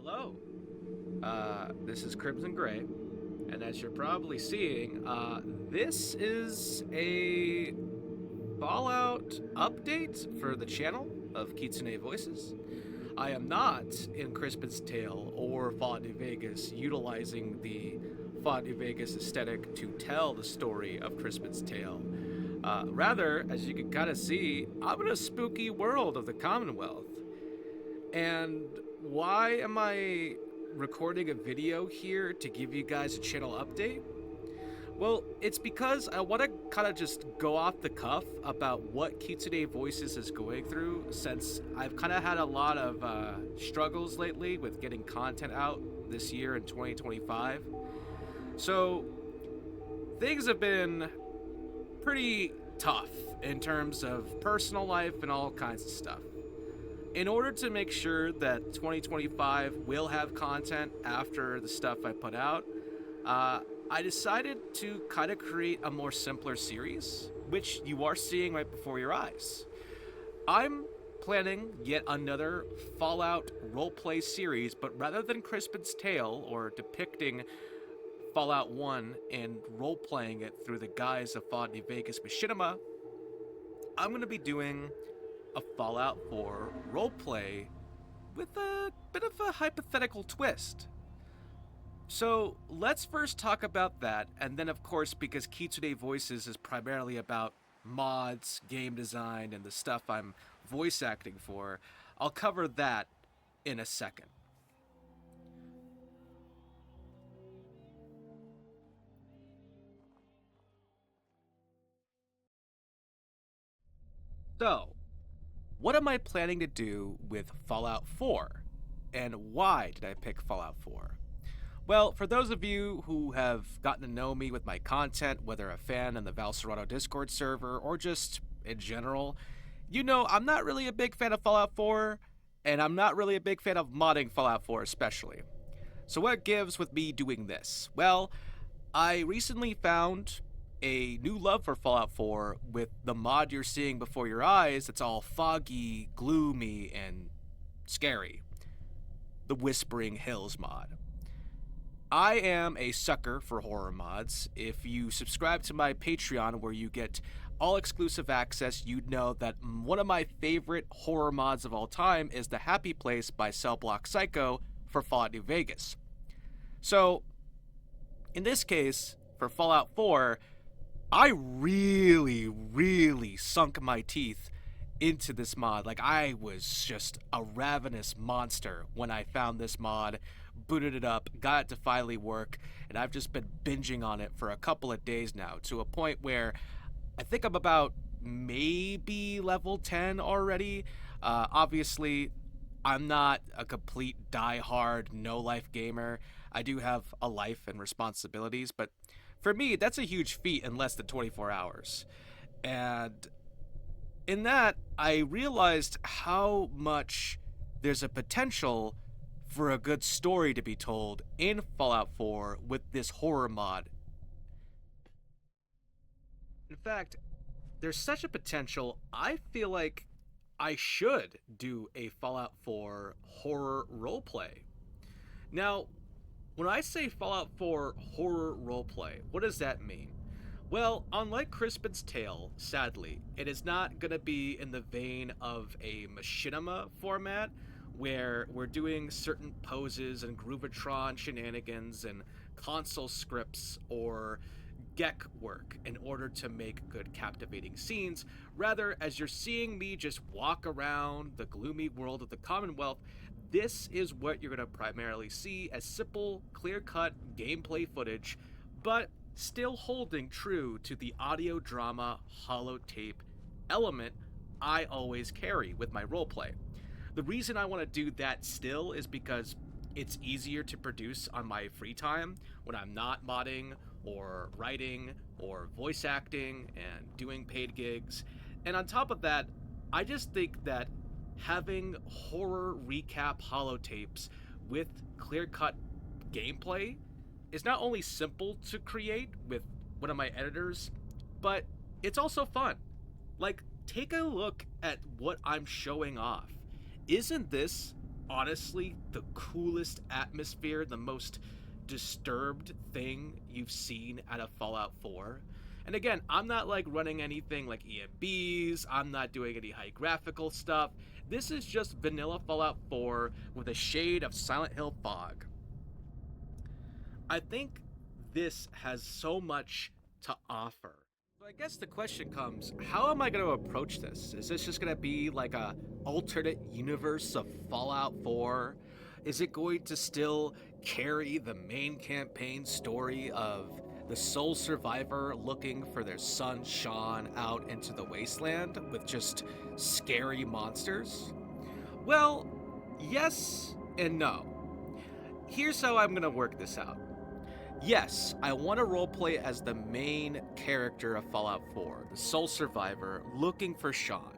Hello. This is Crimson Gray, and as you're probably seeing, this is a Fallout update for the channel of Kitsune Voices. I am not in Crispin's Tale or Fallout New Vegas utilizing the Fallout New Vegas aesthetic to tell the story of Crispin's Tale. Rather, as you can kind of see, I'm in a spooky world of the Commonwealth. And why am I recording a video here to give you guys a channel update? Well, it's because I want to kind of just go off the cuff about what Kitsune Voices is going through, since I've kind of had a lot of struggles lately with getting content out this year in 2025. So, things have been pretty tough in terms of personal life and all kinds of stuff. In order to make sure that 2025 will have content after the stuff I put out, I decided to kind of create a more simpler series, which you are seeing right before your eyes. I'm planning yet another Fallout roleplay series, but rather than Crispin's Tale or depicting Fallout 1 and role-playing it through the guise of Fallout New Vegas Machinima, I'm going to be doing a Fallout 4 roleplay with a bit of a hypothetical twist. So let's first talk about that, and then of course, because Kitsune Voices is primarily about mods, game design, and the stuff I'm voice acting for, I'll cover that in a second. So, what am I planning to do with Fallout 4? And why did I pick Fallout 4? Well, for those of you who have gotten to know me with my content, whether a fan in the Val Serano Discord server or just in general, you know I'm not really a big fan of Fallout 4, and I'm not really a big fan of modding Fallout 4 especially. So what gives with me doing this? Well, I recently found a new love for Fallout 4 with the mod you're seeing before your eyes. It's all foggy, gloomy, and scary. The Whispering Hills mod. I am a sucker for horror mods. If you subscribe to my Patreon where you get all exclusive access, you'd know that one of my favorite horror mods of all time is The Happy Place by CellBlockPsycho for Fallout New Vegas. So, in this case, for Fallout 4, I really sunk my teeth into this mod. Like, I was just a ravenous monster when I found this mod, booted it up, got it to finally work, and I've just been binging on it for a couple of days now, to a point where I think I'm about maybe level 10 already. Obviously, I'm not a complete die-hard, no-life gamer. I do have a life and responsibilities, but for me, that's a huge feat in less than 24 hours. And in that, I realized how much there's a potential for a good story to be told in Fallout 4 with this horror mod. In fact, there's such a potential, I feel like I should do a Fallout 4 horror roleplay. Now, when I say Fallout 4 horror roleplay, what does that mean? Well, unlike Crispin's Tale, sadly, it is not going to be in the vein of a machinima format, where we're doing certain poses and Groovatron shenanigans and console scripts or GEC work in order to make good captivating scenes. Rather, as you're seeing me just walk around the gloomy world of the Commonwealth, this is what you're going to primarily see as simple, clear-cut gameplay footage, but still holding true to the audio drama holotape element I always carry with my roleplay. The reason I want to do that still is because it's easier to produce on my free time when I'm not modding or writing or voice acting and doing paid gigs. And on top of that, I just think that having horror recap holotapes with clear-cut gameplay is not only simple to create with one of my editors, but it's also fun. Like, take a look at what I'm showing off. Isn't this honestly the coolest atmosphere, the most disturbed thing you've seen out of Fallout 4. And again, I'm not like running anything like EMBs, I'm not doing any high graphical stuff. This is just vanilla Fallout 4 with a shade of Silent Hill fog. I think this has so much to offer. So I guess the question comes, how am I going to approach this? Is this just going to be like a alternate universe of Fallout 4? Is it going to still carry the main campaign story of the sole survivor looking for their son Sean out into the wasteland with just scary monsters? Well, yes and no. Here's how I'm going to work this out. Yes, I want to roleplay as the main character of Fallout 4, the sole survivor looking for Sean.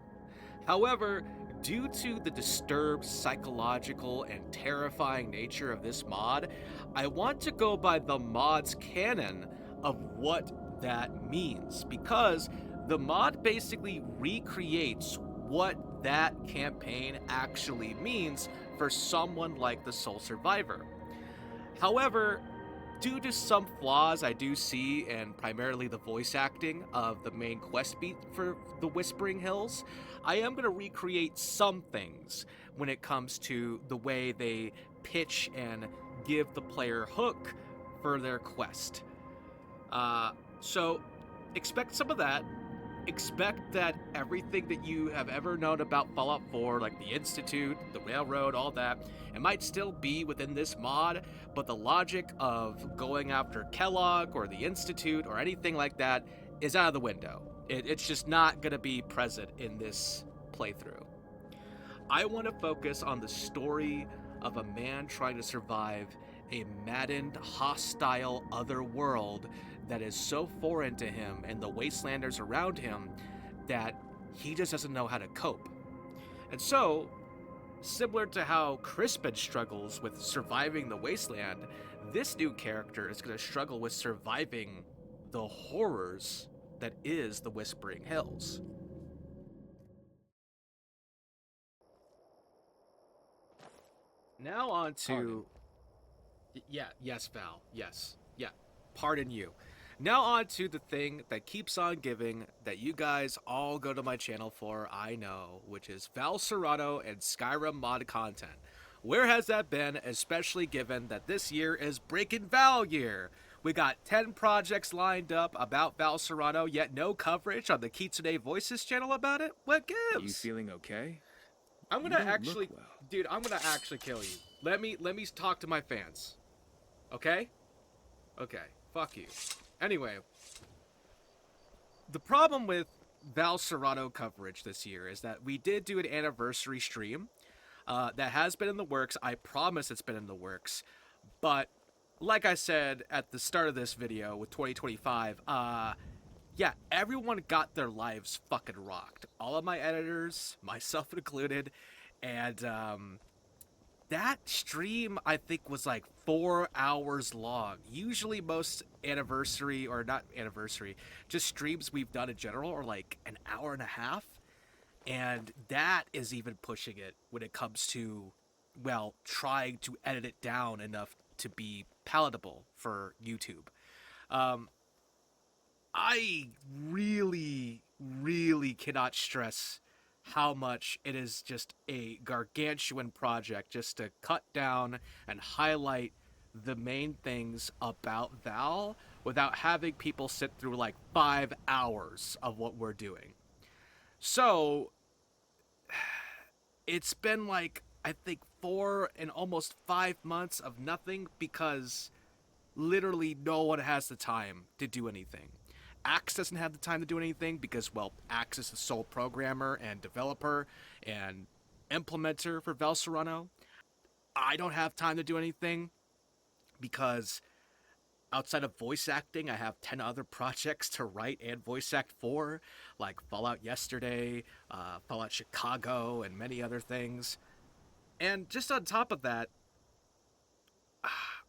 However, due to the disturbed psychological and terrifying nature of this mod, I want to go by the mod's canon of what that means, because the mod basically recreates what that campaign actually means for someone like the sole survivor. However, due to some flaws I do see, and primarily the voice acting of the main quest beat for the Whispering Hills, I am going to recreate some things when it comes to the way they pitch and give the player hook for their quest. So expect some of that. Expect that everything that you have ever known about Fallout 4, like the Institute, the Railroad, all that, it might still be within this mod, but the logic of going after Kellogg or the Institute or anything like that is out of the window. It's just not going to be present in this playthrough. I want to focus on the story of a man trying to survive a maddened, hostile other world that is so foreign to him and the wastelanders around him that he just doesn't know how to cope. And so, similar to how Crispin struggles with surviving the wasteland, this new character is going to struggle with surviving the horrors that is the Whispering Hills. Now on to... Yes, Val. Yes. Yeah. Pardon you. Now on to the thing that keeps on giving that you guys all go to my channel for, I know, which is Val Serano and SKYRIM mod content. Where has that been, especially given that this year is Breaking Val year? We got 10 projects lined up about Val Serano, yet no coverage on the Kitsune Voices channel about it? What gives? You feeling okay? I'm gonna actually... Well. Dude, I'm gonna actually kill you. Let me talk to my fans. Okay? Okay. Fuck you. Anyway, the problem with Val Serano coverage this year is that we did do an anniversary stream that has been in the works. I promise it's been in the works. But like I said at the start of this video with 2025, yeah, everyone got their lives fucking rocked. All of my editors, myself included, and that stream, I think, was like 4 hours long. Usually most anniversary, or not anniversary, just streams we've done in general are like an hour and a half. And that is even pushing it when it comes to, well, trying to edit it down enough to be palatable for YouTube. I really, really cannot stress how much it is just a gargantuan project just to cut down and highlight the main things about Val without having people sit through like 5 hours of what we're doing. So it's been like, I think 4 and almost 5 months of nothing because literally no one has the time to do anything. Axe doesn't have the time to do anything because, well, Axe is the sole programmer and developer and implementer for Val Serano. I don't have time to do anything because outside of voice acting, I have 10 other projects to write and voice act for, like Fallout Yesterday, Fallout Chicago, and many other things. And just on top of that,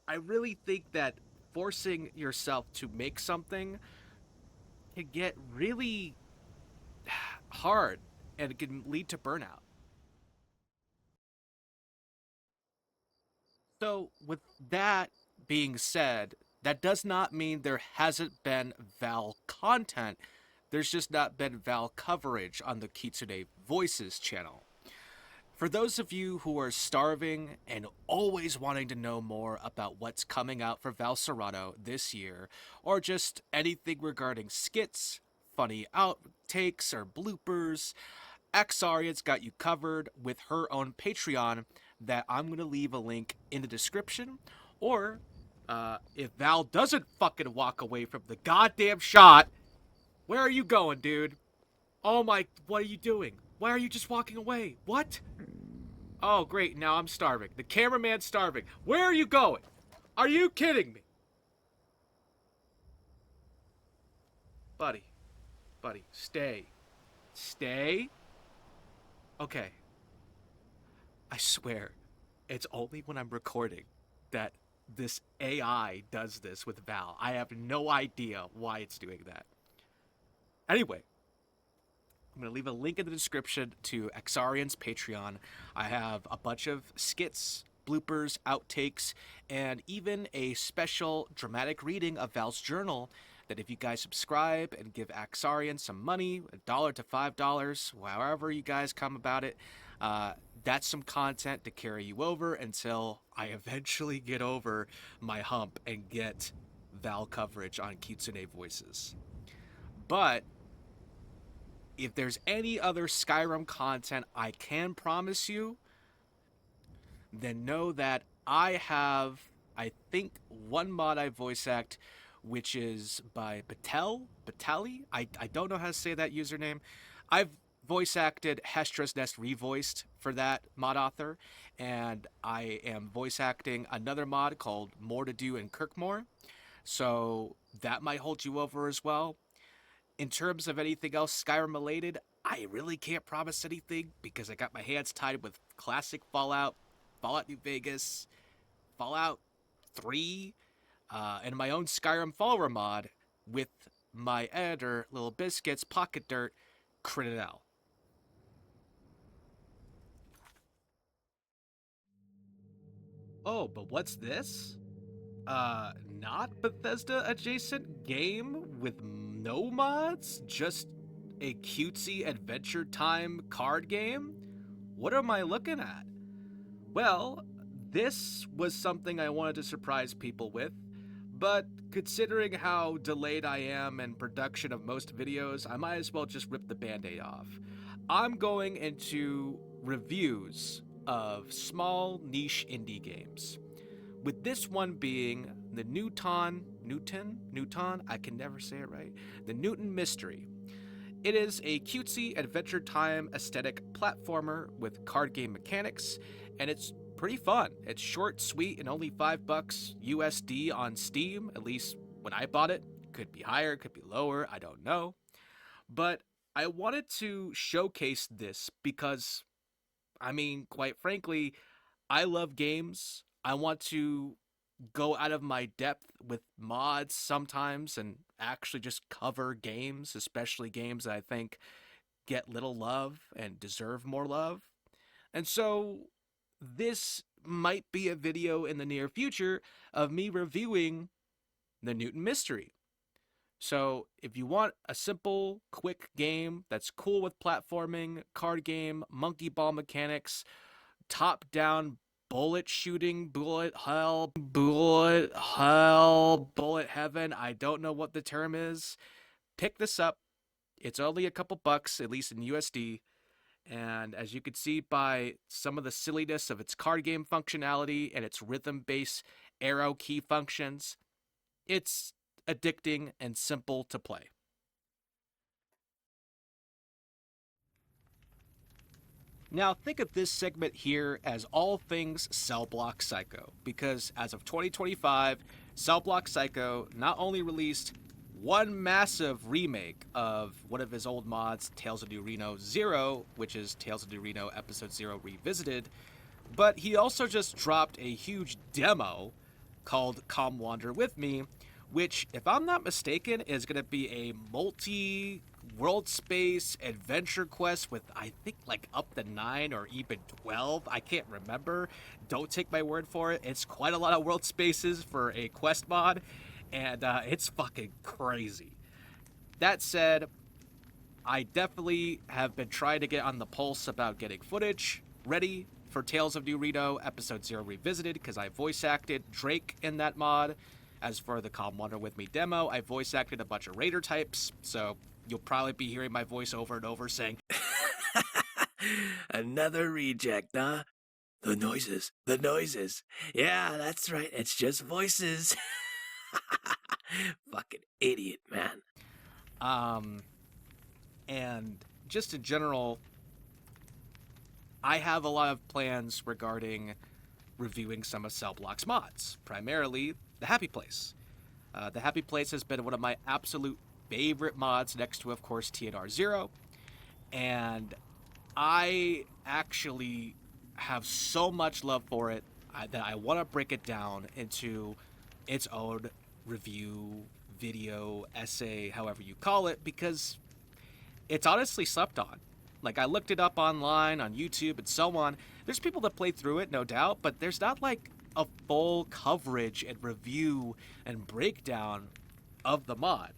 I really think that forcing yourself to make something can get really hard and it can lead to burnout. So, with that being said, that does not mean there hasn't been Val content. There's just not been Val coverage on the Kitsune Voices channel. For those of you who are starving and always wanting to know more about what's coming out for Val Serano this year, or just anything regarding skits, funny outtakes, or bloopers, AXARIEN's got you covered with her own Patreon that I'm going to leave a link in the description. Or, if Val doesn't fucking walk away from the goddamn shot, where are you going, dude? Oh my, what are you doing? Why are you just walking away? What? Oh, great, now I'm starving. The cameraman's starving. Where are you going? Are you kidding me? Buddy, stay. Stay? Okay. I swear, it's only when I'm recording that this AI does this with Val. I have no idea why it's doing that. Anyway, I'm going to leave a link in the description to AXARIEN's Patreon. I have a bunch of skits, bloopers, outtakes, and even a special dramatic reading of Val's journal that if you guys subscribe and give AXARIEN some money, $1 to $5, however you guys come about it, that's some content to carry you over until I eventually get over my hump and get Val coverage on Kitsune Voices. But if there's any other Skyrim content I can promise you, then know that I have, I think, one mod I voice act, which is by Batali. I don't know how to say that username. I've voice acted Hestra's Nest Revoiced for that mod author, and I am voice acting another mod called More to Do in Kirkmore, so that might hold you over as well. In terms of anything else Skyrim related, I really can't promise anything because I got my hands tied with classic Fallout, Fallout New Vegas, Fallout 3, and my own Skyrim follower mod with my editor, Little Biscuits, Pocket Dirt, Crinell. Oh, but what's this? Not Bethesda adjacent game with no mods? Just a cutesy Adventure Time card game? What am I looking at? Well, this was something I wanted to surprise people with, but considering how delayed I am in production of most videos, I might as well just rip the band-aid off. I'm going into reviews of small niche indie games, with this one being the Newton, I can never say it right, the Newton Mystery. It is a cutesy Adventure Time aesthetic platformer with card game mechanics, and it's pretty fun. It's short, sweet, and only $5 USD on Steam, at least when I bought it. Could be higher, could be lower, I don't know. But I wanted to showcase this because, I mean, quite frankly, I love games. I want to go out of my depth with mods sometimes and actually just cover games, especially games that I think get little love and deserve more love. And so this might be a video in the near future of me reviewing the Newton Mystery. So if you want a simple, quick game that's cool with platforming, card game, monkey ball mechanics, top-down bullet shooting, bullet hell, bullet heaven, I don't know what the term is, pick this up. It's only a couple bucks, at least in USD. And as you can see by some of the silliness of its card game functionality and its rhythm-based arrow key functions, it's addicting and simple to play. Now think of this segment here as all things CellBlockPsycho, because as of 2025, CellBlockPsycho not only released one massive remake of one of his old mods, Tales of New Reno 0, which is Tales of New Reno Episode 0 Revisited, but he also just dropped a huge demo called Come Wander With Me, which, if I'm not mistaken, is going to be a multi world space adventure quests with, I think, like up to 9 or even 12. I can't remember. Don't take my word for it. It's quite a lot of world spaces for a quest mod, and it's fucking crazy. That said, I definitely have been trying to get on the pulse about getting footage ready for Tales of New Reno Episode 0 Revisited, because I voice acted Drake in that mod. As for the Calm Wander With Me demo, I voice acted a bunch of raider types, so you'll probably be hearing my voice over and over saying, Another reject, huh? The noises. Yeah, that's right, it's just voices. Fucking idiot, man. And just in general, I have a lot of plans regarding reviewing some of CellBlock's mods, primarily the Happy Place. The Happy Place has been one of my absolute favorite mods, next to, of course, TNR 0. And I actually have so much love for it that I want to break it down into its own review, video, essay, however you call it, because it's honestly slept on. Like, I looked it up online, on YouTube, and so on. There's people that play through it, no doubt, but there's not, like, a full coverage and review and breakdown of the mod.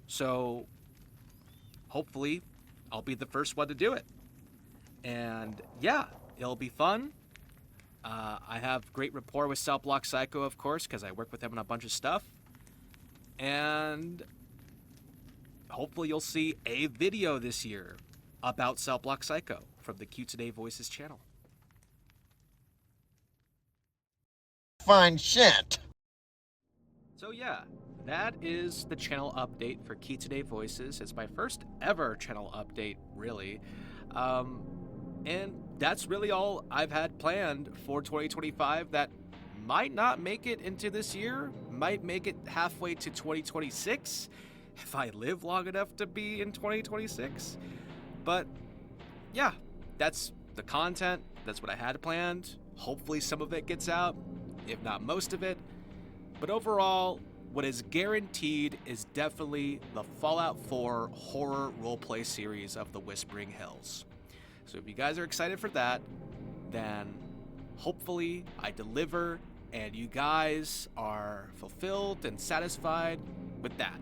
So, hopefully, I'll be the first one to do it. And, yeah, it'll be fun. I have great rapport with CellBlockPsycho, of course, because I work with him on a bunch of stuff. And hopefully you'll see a video this year about CellBlockPsycho from the Q Today Voices channel. Fine shit. So yeah, that is the channel update for Q Today Voices. It's my first ever channel update, really. And that's really all I've had planned for 2025 that might not make it into this year, might make it halfway to 2026, if I live long enough to be in 2026. But yeah, that's the content. That's what I had planned. Hopefully some of it gets out, if not most of it. But overall, what is guaranteed is definitely the Fallout 4 horror roleplay series of the Whispering Hills. So if you guys are excited for that, then hopefully I deliver and you guys are fulfilled and satisfied with that.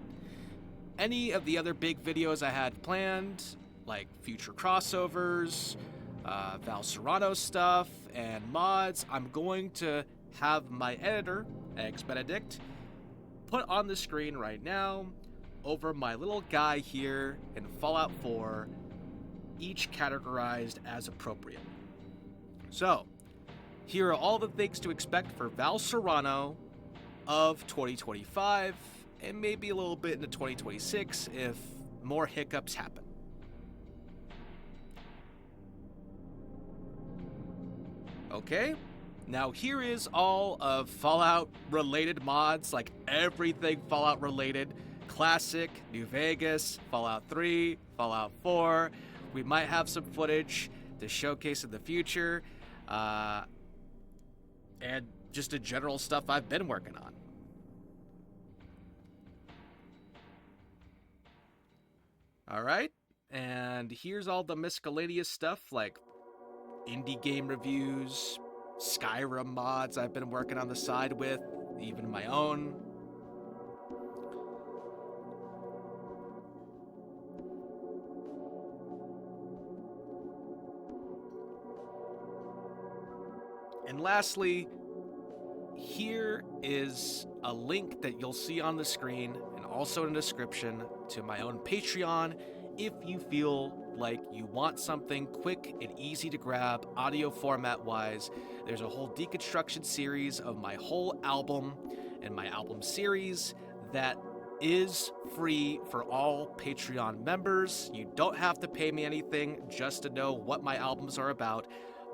Any of the other big videos I had planned, like future crossovers, Val Serano stuff, and mods, I'm going to have my editor, Eggs Benedict, put on the screen right now over my little guy here in Fallout 4, each categorized as appropriate. So, here are all the things to expect for Val Serano of 2025, and maybe a little bit into 2026 if more hiccups happen. Okay, now here is all of Fallout related mods, like everything Fallout related. Classic, New Vegas, Fallout 3, Fallout 4. We might have some footage to showcase in the future, and just the general stuff I've been working on. Alright, and here's all the miscellaneous stuff like indie game reviews, SKYRIM mods I've been working on the side with, even my own. And lastly, here is a link that you'll see on the screen and also in the description to my own Patreon if you feel like you want something quick and easy to grab audio format wise. There's a whole deconstruction series of my whole album and my album series that is free for all Patreon members. You don't have to pay me anything just to know what my albums are about,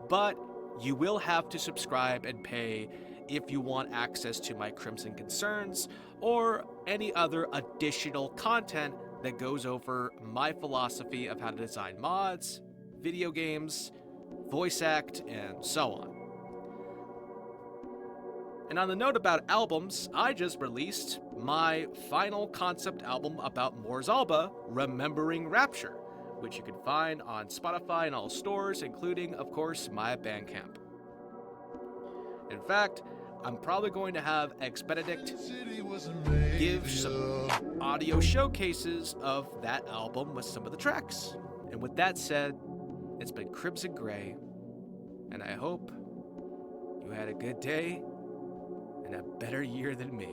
but you will have to subscribe and pay if you want access to my Crimson Concerns or any other additional content that goes over my philosophy of how to design mods, video games, voice act, and so on. And on the note about albums, I just released my final concept album about Moore's Alba, Remembering Rapture, which you can find on Spotify and all stores, including, of course, my Bandcamp. In fact, I'm probably going to have Ex-Benedict give some audio showcases of that album with some of the tracks. And with that said, it's been Crimson Gray, and I hope you had a good day and a better year than me.